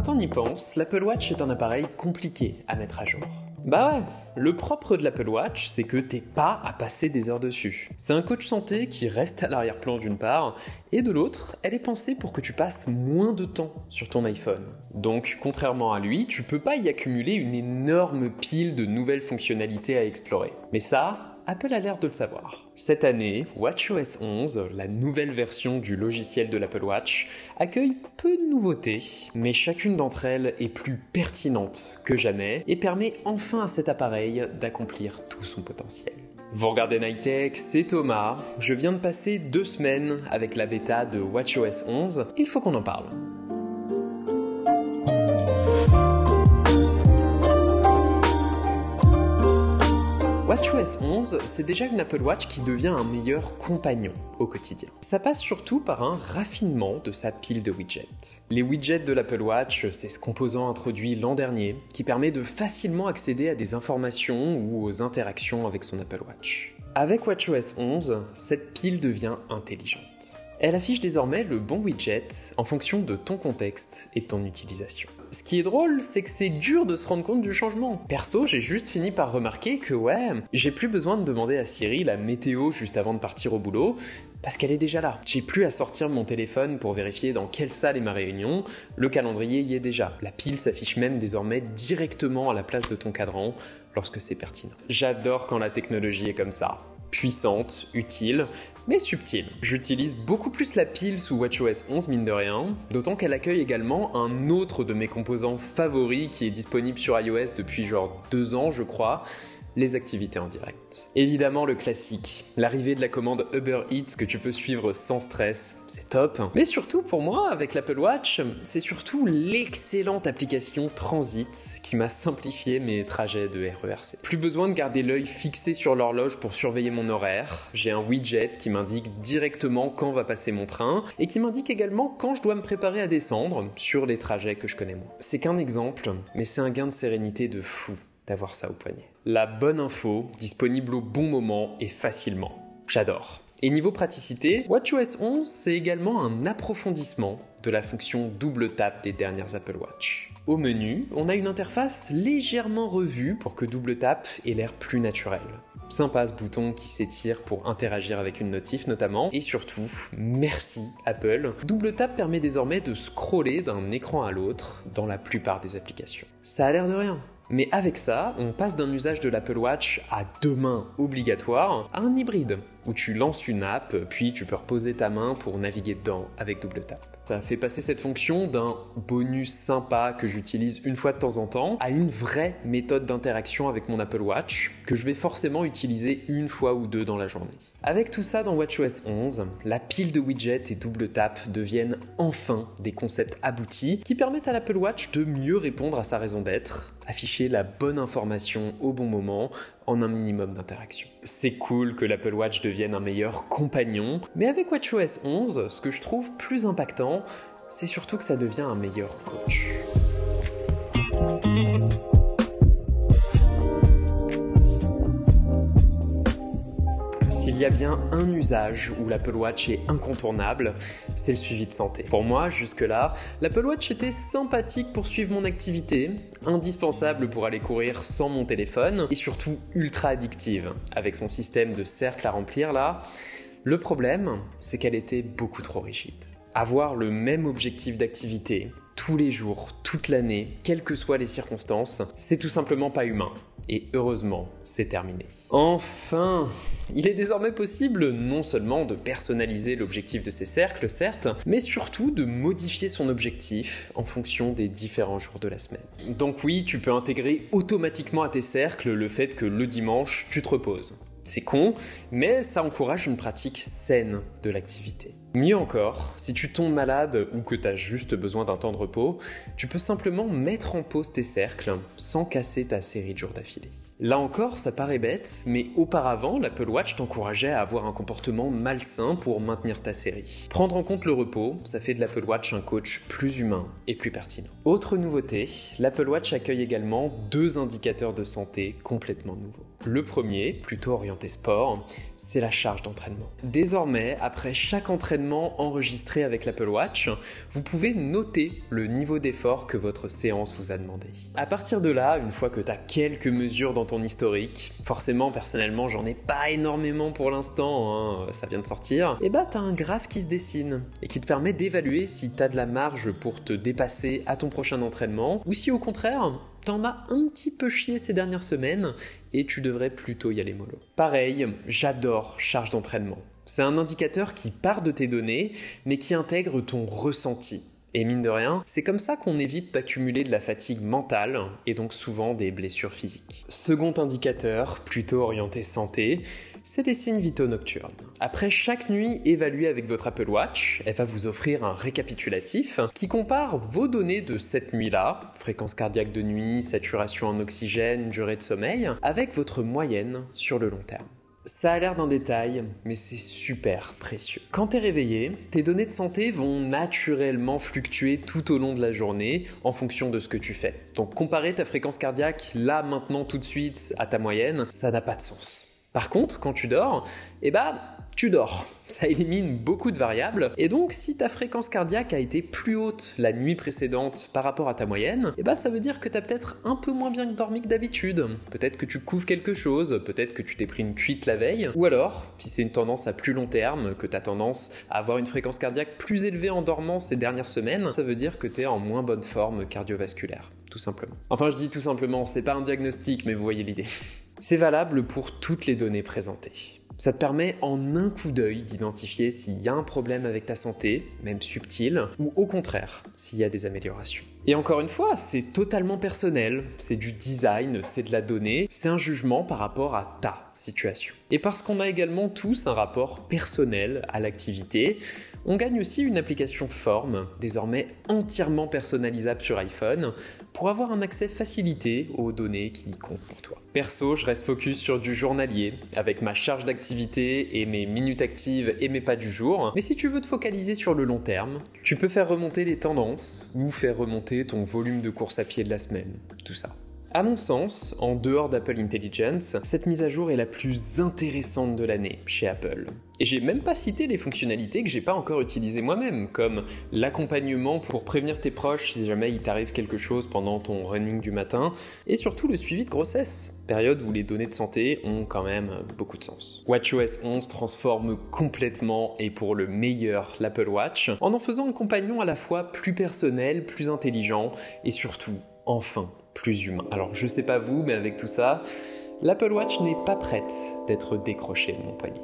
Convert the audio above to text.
Quand on y pense, l'Apple Watch est un appareil compliqué à mettre à jour. Bah ouais, le propre de l'Apple Watch, c'est que t'es pas à passer des heures dessus. C'est un coach santé qui reste à l'arrière-plan d'une part, et de l'autre, elle est pensée pour que tu passes moins de temps sur ton iPhone. Donc, contrairement à lui, tu peux pas y accumuler une énorme pile de nouvelles fonctionnalités à explorer. Mais ça, Apple a l'air de le savoir. Cette année, WatchOS 11, la nouvelle version du logiciel de l'Apple Watch, accueille peu de nouveautés, mais chacune d'entre elles est plus pertinente que jamais et permet enfin à cet appareil d'accomplir tout son potentiel. Vous regardez Nightech, c'est Thomas. Je viens de passer 2 semaines avec la bêta de WatchOS 11, il faut qu'on en parle. WatchOS 11, c'est déjà une Apple Watch qui devient un meilleur compagnon au quotidien. Ça passe surtout par un raffinement de sa pile de widgets. Les widgets de l'Apple Watch, c'est ce composant introduit l'an dernier qui permet de facilement accéder à des informations ou aux interactions avec son Apple Watch. Avec WatchOS 11, cette pile devient intelligente. Elle affiche désormais le bon widget en fonction de ton contexte et de ton utilisation. Ce qui est drôle, c'est que c'est dur de se rendre compte du changement. Perso, j'ai juste fini par remarquer que j'ai plus besoin de demander à Siri la météo juste avant de partir au boulot, parce qu'elle est déjà là. J'ai plus à sortir mon téléphone pour vérifier dans quelle salle est ma réunion, le calendrier y est déjà. La pile s'affiche même désormais directement à la place de ton cadran lorsque c'est pertinent. J'adore quand la technologie est comme ça. Puissante, utile, mais subtile. J'utilise beaucoup plus la pile sous WatchOS 11 mine de rien, d'autant qu'elle accueille également un autre de mes composants favoris qui est disponible sur iOS depuis genre 2 ans je crois, les activités en direct. Évidemment le classique, l'arrivée de la commande Uber Eats que tu peux suivre sans stress, c'est top. Mais surtout pour moi, avec l'Apple Watch, c'est surtout l'excellente application Transit qui m'a simplifié mes trajets de RERC. Plus besoin de garder l'œil fixé sur l'horloge pour surveiller mon horaire, j'ai un widget qui m'indique directement quand va passer mon train et qui m'indique également quand je dois me préparer à descendre sur les trajets que je connais moins. C'est qu'un exemple, mais c'est un gain de sérénité de fou d'avoir ça au poignet. La bonne info, disponible au bon moment et facilement. J'adore. Et niveau praticité, WatchOS 11, c'est également un approfondissement de la fonction double tap des dernières Apple Watch. Au menu, on a une interface légèrement revue pour que double tap ait l'air plus naturel. Sympa ce bouton qui s'étire pour interagir avec une notif notamment. Et surtout, merci Apple. Double tap permet désormais de scroller d'un écran à l'autre dans la plupart des applications. Ça a l'air de rien. Mais avec ça, on passe d'un usage de l'Apple Watch à 2 mains obligatoire à un hybride, où tu lances une app, puis tu peux reposer ta main pour naviguer dedans avec double tap. Ça fait passer cette fonction d'un bonus sympa que j'utilise une fois de temps en temps à une vraie méthode d'interaction avec mon Apple Watch que je vais forcément utiliser une fois ou 2 dans la journée. Avec tout ça dans WatchOS 11, la pile de widgets et double tap deviennent enfin des concepts aboutis qui permettent à l'Apple Watch de mieux répondre à sa raison d'être, afficher la bonne information au bon moment en un minimum d'interaction. C'est cool que l'Apple Watch devienne un meilleur compagnon, mais avec WatchOS 11, ce que je trouve plus impactant, c'est surtout que ça devient un meilleur coach. S'il y a bien un usage où l'Apple Watch est incontournable, c'est le suivi de santé. Pour moi, jusque-là, l'Apple Watch était sympathique pour suivre mon activité, indispensable pour aller courir sans mon téléphone, et surtout ultra addictive, avec son système de cercles à remplir là. Le problème, c'est qu'elle était beaucoup trop rigide. Avoir le même objectif d'activité, tous les jours, toute l'année, quelles que soient les circonstances, c'est tout simplement pas humain. Et heureusement, c'est terminé. Enfin, il est désormais possible non seulement de personnaliser l'objectif de ces cercles, certes, mais surtout de modifier son objectif en fonction des différents jours de la semaine. Donc oui, tu peux intégrer automatiquement à tes cercles le fait que le dimanche, tu te reposes. C'est con, mais ça encourage une pratique saine de l'activité. Mieux encore, si tu tombes malade ou que tu as juste besoin d'un temps de repos, tu peux simplement mettre en pause tes cercles sans casser ta série de jours d'affilée. Là encore, ça paraît bête, mais auparavant, l'Apple Watch t'encourageait à avoir un comportement malsain pour maintenir ta série. Prendre en compte le repos, ça fait de l'Apple Watch un coach plus humain et plus pertinent. Autre nouveauté, l'Apple Watch accueille également 2 indicateurs de santé complètement nouveaux. Le premier, plutôt orienté sport, c'est la charge d'entraînement. Désormais, après chaque entraînement enregistré avec l'Apple Watch, vous pouvez noter le niveau d'effort que votre séance vous a demandé. À partir de là, une fois que tu as quelques mesures dans ton historique, forcément, personnellement, j'en ai pas énormément pour l'instant, ça vient de sortir, et bah t'as un graphe qui se dessine et qui te permet d'évaluer si t'as de la marge pour te dépasser à ton prochain entraînement ou si au contraire, t'en as un petit peu chié ces dernières semaines et tu devrais plutôt y aller mollo. Pareil, j'adore charge d'entraînement. C'est un indicateur qui part de tes données, mais qui intègre ton ressenti. Et mine de rien, c'est comme ça qu'on évite d'accumuler de la fatigue mentale et donc souvent des blessures physiques. Second indicateur, plutôt orienté santé, c'est les signes vitaux nocturnes. Après chaque nuit évaluée avec votre Apple Watch, elle va vous offrir un récapitulatif qui compare vos données de cette nuit-là, fréquence cardiaque de nuit, saturation en oxygène, durée de sommeil, avec votre moyenne sur le long terme. Ça a l'air d'un détail, mais c'est super précieux. Quand t'es réveillé, tes données de santé vont naturellement fluctuer tout au long de la journée en fonction de ce que tu fais. Donc comparer ta fréquence cardiaque là, maintenant, tout de suite à ta moyenne, ça n'a pas de sens. Par contre, quand tu dors, tu dors. Ça élimine beaucoup de variables. Et donc, si ta fréquence cardiaque a été plus haute la nuit précédente par rapport à ta moyenne, ça veut dire que tu as peut-être un peu moins bien dormi que d'habitude. Peut-être que tu couvres quelque chose, peut-être que tu t'es pris une cuite la veille. Ou alors, si c'est une tendance à plus long terme, que tu as tendance à avoir une fréquence cardiaque plus élevée en dormant ces dernières semaines, ça veut dire que tu es en moins bonne forme cardiovasculaire, tout simplement. Enfin, je dis tout simplement, c'est pas un diagnostic, mais vous voyez l'idée. C'est valable pour toutes les données présentées. Ça te permet en un coup d'œil d'identifier s'il y a un problème avec ta santé, même subtil, ou au contraire, s'il y a des améliorations. Et encore une fois, c'est totalement personnel, c'est du design, c'est de la donnée, c'est un jugement par rapport à ta situation. Et parce qu'on a également tous un rapport personnel à l'activité, on gagne aussi une application Form, désormais entièrement personnalisable sur iPhone, pour avoir un accès facilité aux données qui comptent pour toi. Perso, je reste focus sur du journalier, avec ma charge d'activité et mes minutes actives et mes pas du jour. Mais si tu veux te focaliser sur le long terme, tu peux faire remonter les tendances ou faire remonter ton volume de course à pied de la semaine, tout ça. À mon sens, en dehors d'Apple Intelligence, cette mise à jour est la plus intéressante de l'année chez Apple. Et j'ai même pas cité les fonctionnalités que j'ai pas encore utilisées moi-même, comme l'accompagnement pour prévenir tes proches si jamais il t'arrive quelque chose pendant ton running du matin, et surtout le suivi de grossesse, période où les données de santé ont quand même beaucoup de sens. WatchOS 11 transforme complètement et pour le meilleur l'Apple Watch, en faisant un compagnon à la fois plus personnel, plus intelligent, et surtout, enfin, plus humain. Alors je sais pas vous, mais avec tout ça, l'Apple Watch n'est pas prête d'être décrochée de mon poignet.